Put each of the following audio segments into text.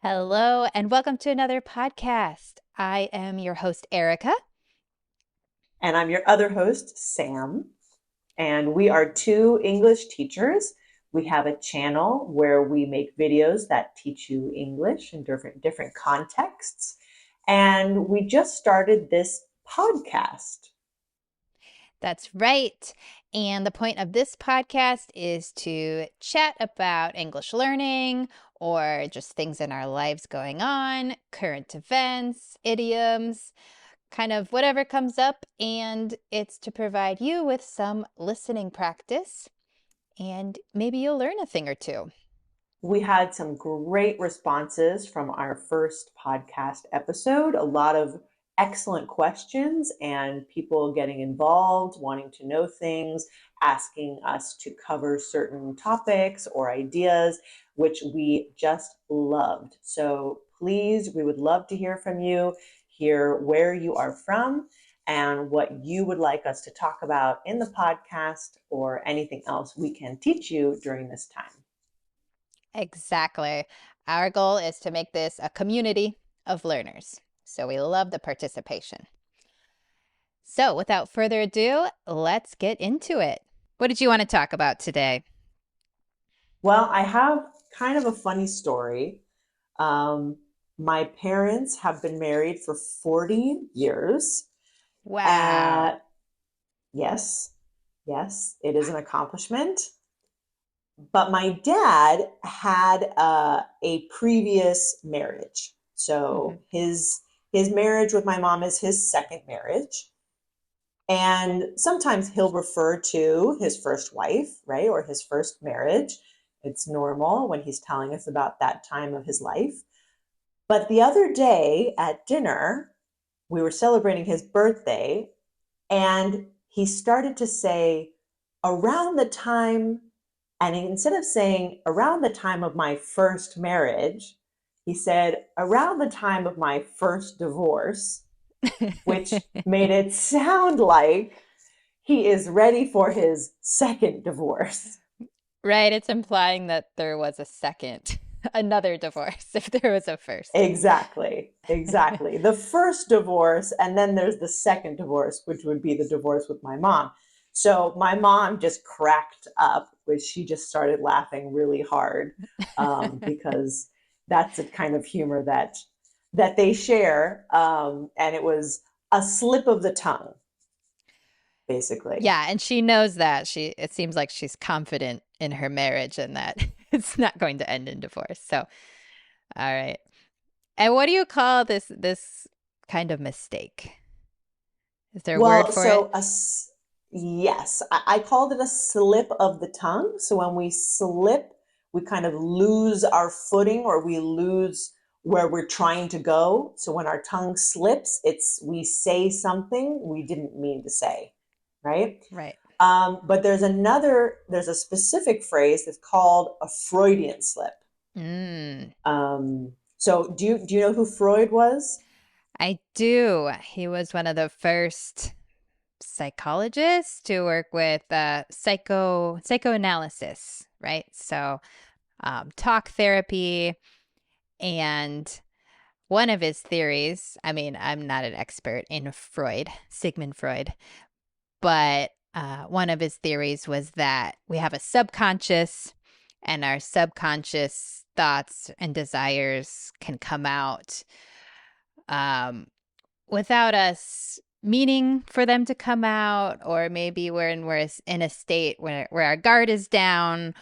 Hello, and welcome to another podcast. I am your host, Erica. And I'm your other host, Sam. And we are two English teachers. We have a channel where we make videos that teach you English in different contexts. And we just started this podcast. That's right. And the point of this podcast is to chat about English learning or just things in our lives going on, current events, idioms, kind of whatever comes up. And it's to provide you with some listening practice, and maybe you'll learn a thing or two. We had some great responses from our first podcast episode, a lot of excellent questions and people getting involved, wanting to know things, asking us to cover certain topics or ideas, which we just loved. So please, we would love to hear from you, hear where you are from, and what you would like us to talk about in the podcast or anything else we can teach you during this time. Exactly. Our goal is to make this a community of learners. So we love the participation. So without further ado, let's get into it. What did you want to talk about today? Well, I have kind of a funny story. Um, my parents have been married for 40 years. Wow. Uh, yes, yes, it is an accomplishment. But my dad had a previous marriage. Hmm. So his marriage with my mom is his second marriage. And sometimes he'll refer to his first wife, right, or his first marriage. It's normal when he's telling us about that time of his life. But the other day at dinner, we were celebrating his birthday, and he started to say, around the time, and instead of saying around the time of my first marriage, he said around the time of my first divorce, which made it sound like he is ready for his second divorce. Right. It's implying that there was a second, another divorce if there was a first. Exactly. Exactly. The first divorce, and then there's the second divorce, which would be the divorce with my mom. So my mom just cracked up, which she just started laughing really hard because that's the kind of humor that they share, and it was a slip of the tongue, basically. Yeah, and she knows that. It seems like she's confident in her marriage and that it's not going to end in divorce. So, all right. And what do you call this kind of mistake? Is there a word Well, for it? yes, I called it a slip of the tongue. So when we slip, we kind of lose our footing or we lose where we're trying to go. So when our tongue slips, it's we say something we didn't mean to say, right? Right. But there's a specific phrase that's called a Freudian slip. Mm, So do you know who Freud was? I do. He was one of the first psychologists to work with psychoanalysis, right? So talk therapy, and one of his theories. I mean, I'm not an expert in Freud, Sigmund Freud, but one of his theories was that we have a subconscious, and our subconscious thoughts and desires can come out um, without us meaning for them to come out, or maybe we're in a state where our guard is down,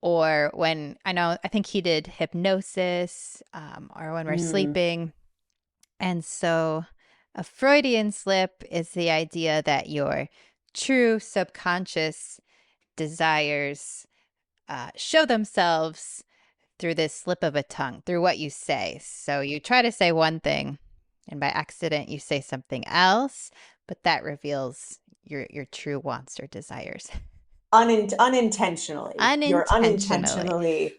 or when I think he did hypnosis, or when we're Mm, sleeping. And so a Freudian slip is the idea that your true subconscious desires show themselves through this slip of a tongue, through what you say. So you try to say one thing, and by accident you say something else, but that reveals your true wants or desires. unintentionally. You're Unintentionally. unintentionally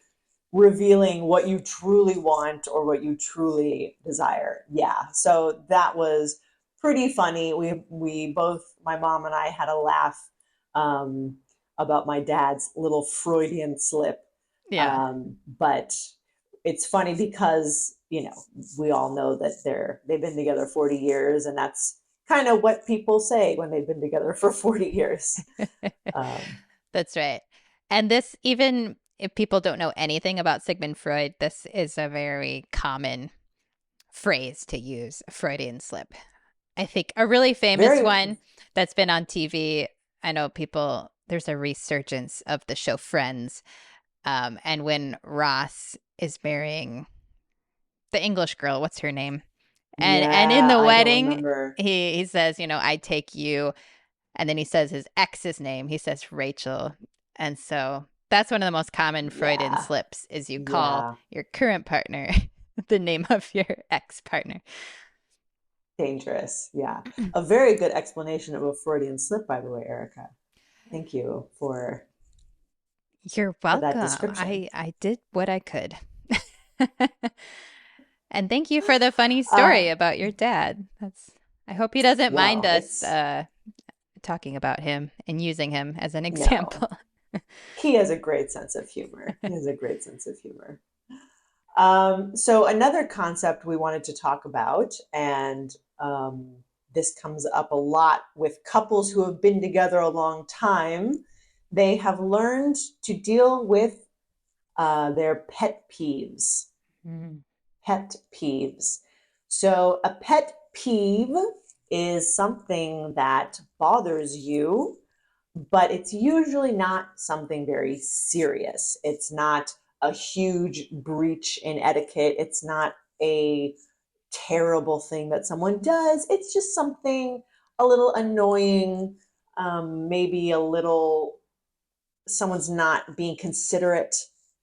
revealing what you truly want or what you truly desire. Yeah. So that was pretty funny. We both, my mom and I, had a laugh um, about my dad's little Freudian slip. Yeah. But it's funny because, we all know that they've been together 40 years, and that's kind of what people say when they've been together for 40 years. Um, That's right. And this, even if people don't know anything about Sigmund Freud, this is a very common phrase to use, Freudian slip. I think a really famous very, one that's been on TV. I know people, there's a resurgence of the show Friends. And when Ross is marrying the English girl, what's her name? And in yeah, the I don't wedding, remember. he says, I take you, and then he says his ex's name. He says Rachel. And so that's one of the most common Freudian Yeah, slips is you call yeah, your current partner the name of your ex partner. dangerous. Yeah. A very good explanation of a Freudian slip, by the way, Erica. Thank you You're for that welcome. description. I did what I could. And thank you for the funny Uh, story about your dad. That's I hope he doesn't mind well, us it's talking about him and using him as an no. example. He has a great sense of humor. He has a great sense of humor. So another concept we wanted to talk about, and this comes up a lot with couples who have been together a long time. They have learned to deal with their pet peeves. Mm. Pet peeves. So a pet peeve is something that bothers you, but it's usually not something very serious. It's not a huge breach in etiquette. It's not a terrible thing that someone does. It's just something a little annoying, maybe a little, someone's not being considerate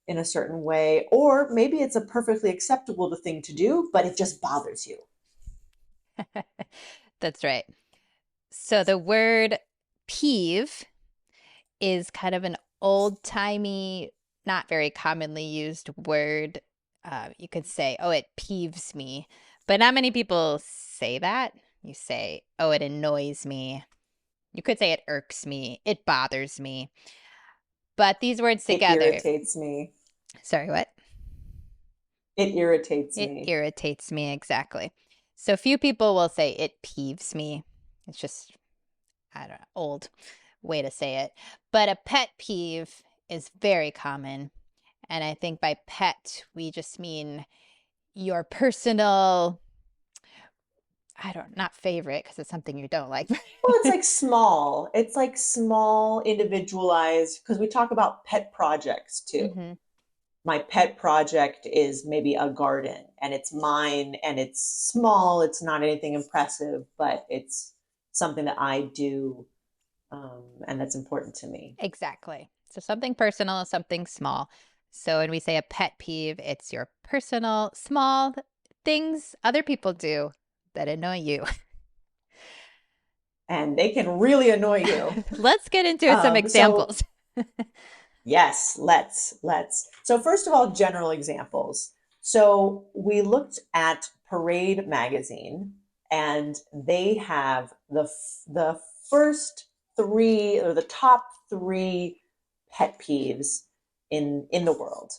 in a certain way, or maybe it's a perfectly acceptable thing to do, but it just bothers you. That's right. So the word peeve is kind of an old timey, not very commonly used word. You could say, oh, it peeves me, but not many people say that. You say, oh, it annoys me. You could say it irks me, it bothers me. But these words It together, irritates me. sorry, what? It irritates It me. irritates me, exactly. So few people will say it peeves me. It's just, I don't know, old way to say it. But a pet peeve is very common. And I think by pet, we just mean your personal, I don't, not favorite, because it's something you don't like. Well, it's like small. It's like small, individualized, because we talk about pet projects too. Hmm. My pet project is maybe a garden, and it's mine, and it's small. It's not anything impressive, but it's something that I do, and that's important to me. Exactly. So something personal, something small. So when we say a pet peeve, it's your personal, small things other people do that annoy you. And they can really annoy you. Let's get into some So examples. yes, let's. So first of all, general examples. So we looked at Parade magazine, and they have the first three, or the top three pet peeves in the world.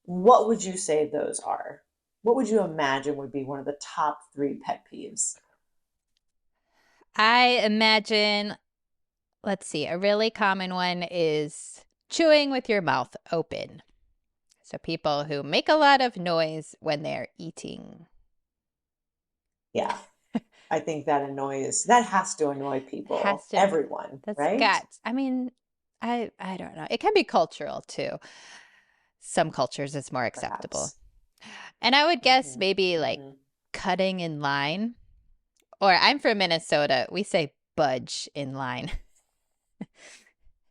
What would you say those are? What would you imagine would be one of the top three pet peeves? I imagine, let's see, a really common one is chewing with your mouth open. So people who make a lot of noise when they're eating. Yeah, I think that has to annoy Has people, to, everyone, that's right? got, I mean, I don't know. It can be cultural too. Some cultures it's more acceptable. Perhaps. And I would guess Hmm. maybe like Hmm. cutting in line. Or I'm from Minnesota. We say budge in line.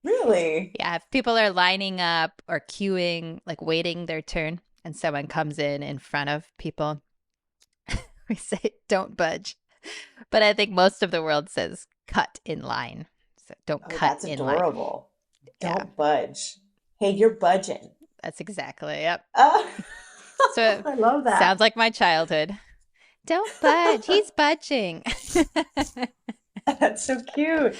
Really? Yeah, if people are lining up or queuing, like waiting their turn, and someone comes in front of people, we say don't budge. But I think most of the world says cut in line. So don't Oh, cut that's in line. adorable. Yeah, Don't budge. Hey, you're budging. that's exactly. Yep. Oh, So I love sounds that. like my childhood. Don't budge. He's budging. That's so cute.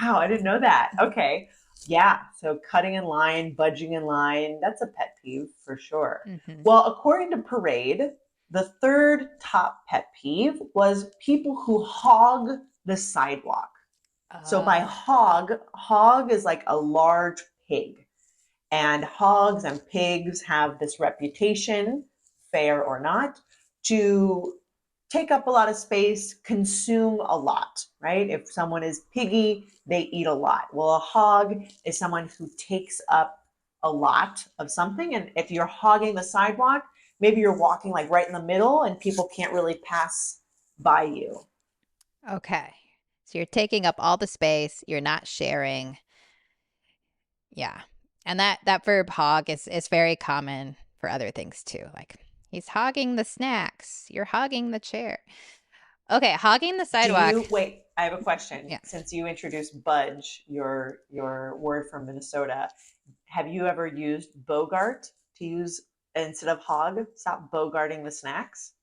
Wow, I didn't know that. Okay. Yeah, so cutting in line, budging in line, that's a pet peeve for sure. Hmm. Well, according to Parade, the third top pet peeve was people who hog the sidewalk. So by Uh, hog is like a large pig. And hogs and pigs have this reputation, fair or not, to take up a lot of space, consume a lot, right? If someone is piggy, they eat a lot. Well, a hog is someone who takes up a lot of something. And if you're hogging the sidewalk, maybe you're walking like right in the middle and people can't really pass by you. okay. So you're taking up all the space, you're not sharing. Yeah. And that verb hog is very common for other things too. Like he's hogging the snacks, you're hogging the chair. Okay, hogging the Do sidewalk. you wait? I have a question. Yeah. Since you introduced budge, your word from Minnesota, have you ever used bogart to use instead of hog? Stop bogarting the snacks.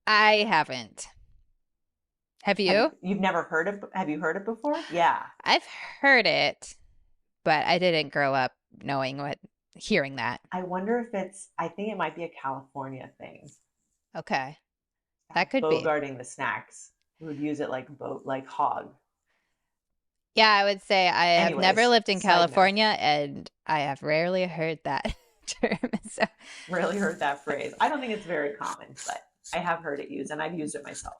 I haven't. Have you? You've never heard of? Have you heard it before? Yeah. I've heard it, but I didn't grow up knowing hearing that. I wonder if it's. I think it might be a California thing. Okay. Stop That could be. bogarting the snacks. We would use it like boat, like hog. Yeah, I would say I have never Anyways, lived in side note. California and I have rarely heard that term. So, Really heard that phrase. I don't think it's very common, but I have heard it used, and I've used it myself.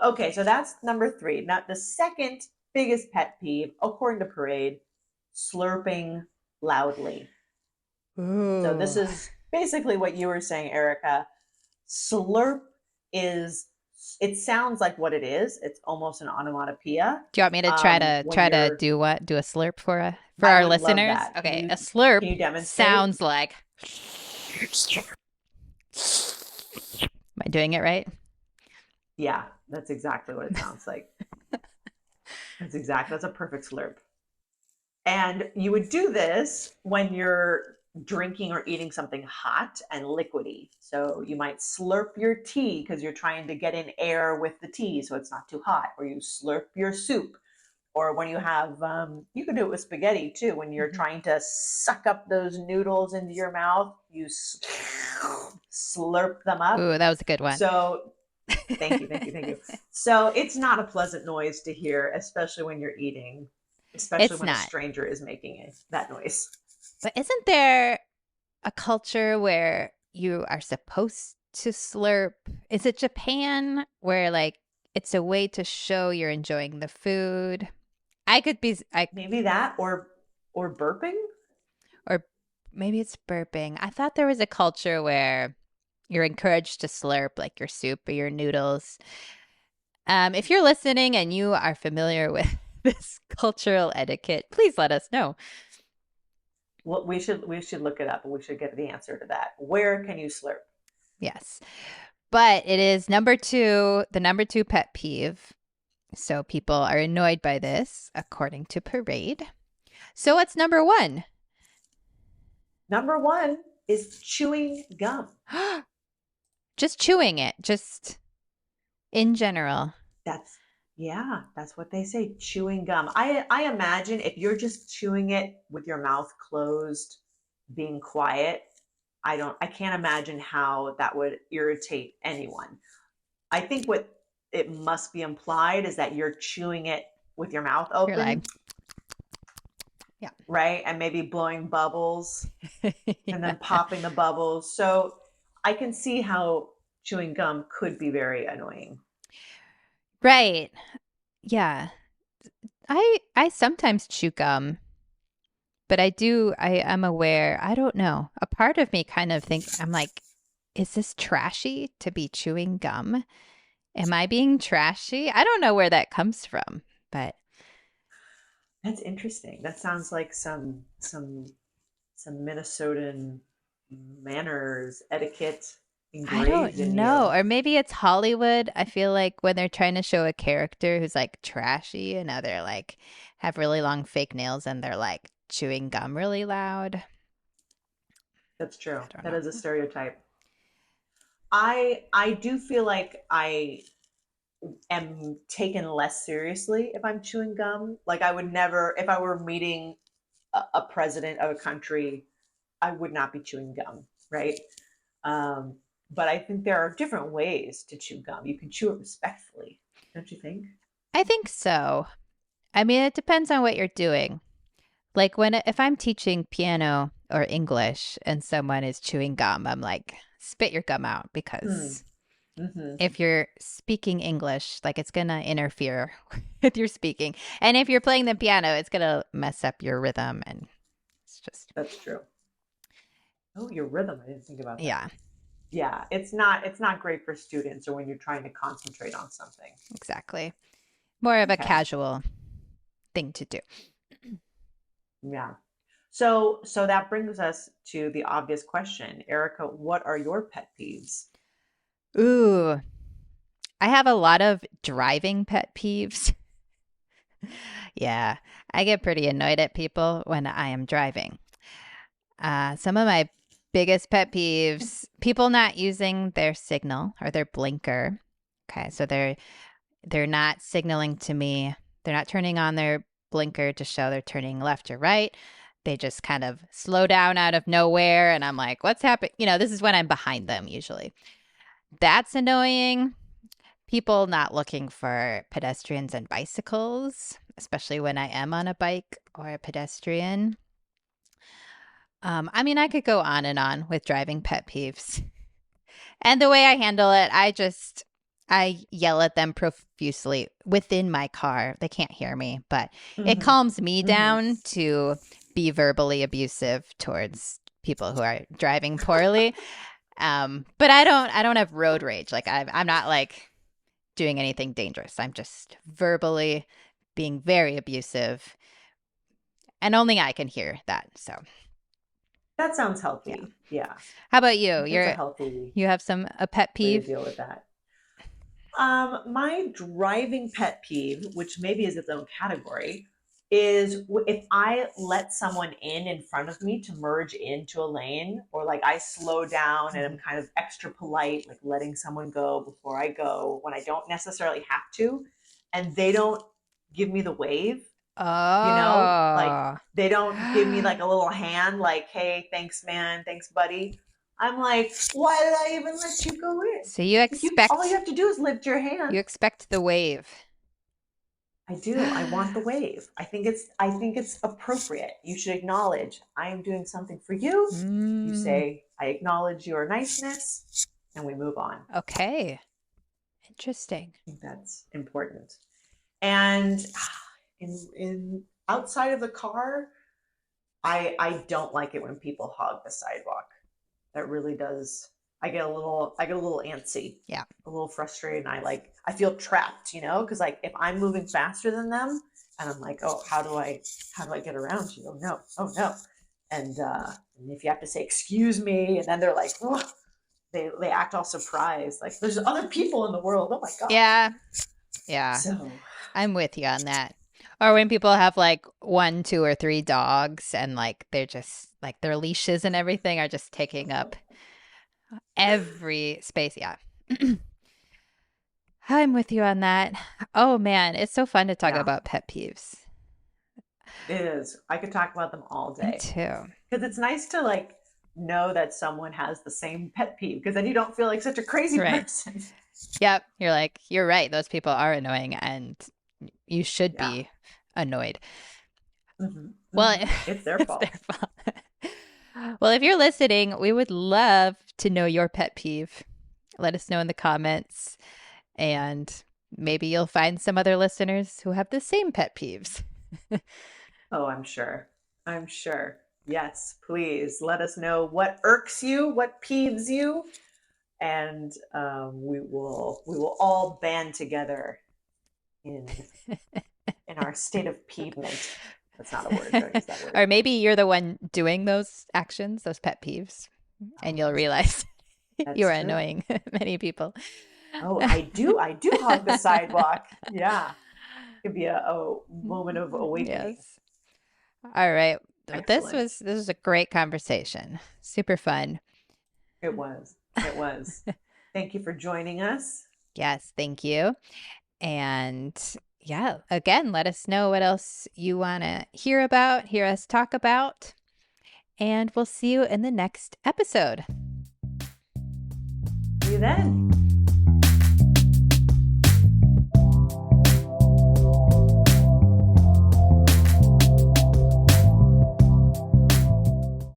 Okay, so that's number three. Now, the second biggest pet peeve, according to Parade, slurping loudly. So, this ooh. is basically what you were saying, Erica. Slurp is, it sounds like what it is. It's almost an onomatopoeia. Do you want me to try to When try to you're, do what? Do a slurp for I our would love listeners? that. Okay, a slurp Can you demonstrate? sounds like Am I doing it right? Yeah, that's exactly what it sounds like. That's a perfect slurp. And you would do this when you're drinking or eating something hot and liquidy. So you might slurp your tea because you're trying to get in air with the tea so it's not too hot, or you slurp your soup. Or when you have, you can do it with spaghetti too. When you're Mhm. trying to suck up those noodles into your mouth, you slurp them up. Ooh, that was a good one. So thank you, thank you, thank you. So it's not a pleasant noise to hear, especially when you're eating, especially It's when a not. stranger is making it, that noise. But isn't there a culture where you are supposed to slurp? Is it Japan where like it's a way to show you're enjoying the food? I could be I Maybe that or burping. or maybe it's burping. I thought there was a culture where you're encouraged to slurp like your soup or your noodles. If you're listening and you are familiar with this cultural etiquette, please let us know. Well, we should look it up and we should get the answer to that. Where can you slurp? Yes. But it is the number two pet peeve. So people are annoyed by this, according to Parade. So what's number one? Number one is chewing gum. Just chewing it, just in general. That's yeah, that's what they say. Chewing gum. I imagine if you're just chewing it with your mouth closed, being quiet, I can't imagine how that would irritate anyone. I think what it must be implied is that you're chewing it with your mouth You're like, open, yeah. right? And maybe blowing bubbles and Yeah. then popping the bubbles. So I can see how chewing gum could be very annoying. Right. Yeah. I sometimes chew gum, but I am aware, I don't know. A part of me kind of think I'm like, is this trashy to be chewing gum? Am I being trashy? I don't know where that comes from, but That's interesting. That sounds like some Minnesotan manners, etiquette I don't engraved in know. you. Or maybe it's Hollywood. I feel like when they're trying to show a character who's like trashy and now they're like have really long fake nails and they're like chewing gum really loud. That's true. I don't That know. is a stereotype. I do feel like I, am taken less seriously if I'm chewing gum. Like I would never, if I were meeting a president of a country, I would not be chewing gum, right? Um, but I think there are different ways to chew gum. You can chew it respectfully, don't you think? I think so. I mean, it depends on what you're doing. Like if I'm teaching piano or English and someone is chewing gum, I'm like, spit your gum out Hmm. because Mm-hmm. if you're speaking English, like it's gonna interfere with your speaking. And if you're playing the piano, it's gonna mess up your rhythm and it's just That's true. Oh, your rhythm. I didn't think about that. yeah, Yeah, it's not great for students or when you're trying to concentrate on something. exactly. More of a Okay. casual thing to do. Yeah. So that brings us to the obvious question. Erica, what are your pet peeves? Ooh, I have a lot of driving pet peeves. Yeah, I get pretty annoyed at people when I am driving. Some of my biggest pet peeves, people not using their signal or their blinker. Okay, so they're not signaling to me. They're not turning on their blinker to show they're turning left or right. They just kind of slow down out of nowhere and I'm like, "What's happening?" This is when I'm behind them usually. That's annoying. People not looking for pedestrians and bicycles, especially when I am on a bike or a pedestrian. I mean, I could go on and on with driving pet peeves. And the way I handle it, I yell at them profusely within my car. They can't hear me, but it Mm-hmm. calms me Mm-hmm. down to be verbally abusive towards people who are driving poorly. But I don't have road rage. Like I'm not like doing anything dangerous. I'm just verbally being very abusive, and only I can hear that. So That sounds yeah. healthy. Yeah. How about I you? think that's a healthy You have some a pet way to peeve? deal with that. My driving pet peeve, which maybe is its own category, is if I let someone in front of me to merge into a lane, or like I slow down and I'm Mhm. kind of extra polite, like letting someone go before I go when I don't necessarily have to, and they don't give me the wave, like Oh. they don't give me like a little hand, like, hey, thanks, man, thanks, buddy. I'm like, why did I even let you go in? So you Like you, all you expect have to do is lift your hand. you expect the wave. I do. I want the wave. I think it's appropriate. You should acknowledge I am doing something for you. You Mm, say, I acknowledge your niceness, and we move on. I okay. Interesting. think that's important. And in outside of the car, I don't like it when people hog the sidewalk. That really does. I get a little antsy, Yeah. a little frustrated, and I feel trapped, because like if I'm moving faster than them, and I'm like, oh, how do I get around you? Oh no, and if you have to say excuse me, and then they're like, oh, they act all surprised, like there's other people in the world. Oh my gosh. Yeah. Yeah. So I'm with you on that. Or when people have like one, two, or three dogs and like they're just like their leashes and everything are just taking up every space. Yeah. I'm with you on that. Oh man, it's so fun to talk yeah, about pet peeves. it is. I could talk about them all Me day too. because it's nice to like know that someone has the same pet peeve because then you don't feel like such a crazy Right. person. Yep. You're like, you're right. Those people are annoying and you should Yeah. be annoyed. Well, Mm-hmm. It's their it's their fault. fault. Well, if you're listening, we would love to know your pet peeve. Let us know in the comments, and maybe you'll find some other listeners who have the same pet peeves. Oh, I'm sure. I'm sure. Yes, please let us know what irks you, what peeves you, and we will all band together in our state of peevement. That's not a word. Don't use that word. Or maybe you're the one doing those actions, those pet peeves, and you'll Oh, realize you that's are true. annoying many people. Oh, I do hug the sidewalk. Yeah, it could be a moment of awakening. Yes. All right. Well, Excellent. this was a great conversation. Super fun. It was. It was. Thank you for joining us. Yes, thank you. And yeah, again, let us know what else you want to hear about, hear us talk about. And we'll see you in the next episode. See you then.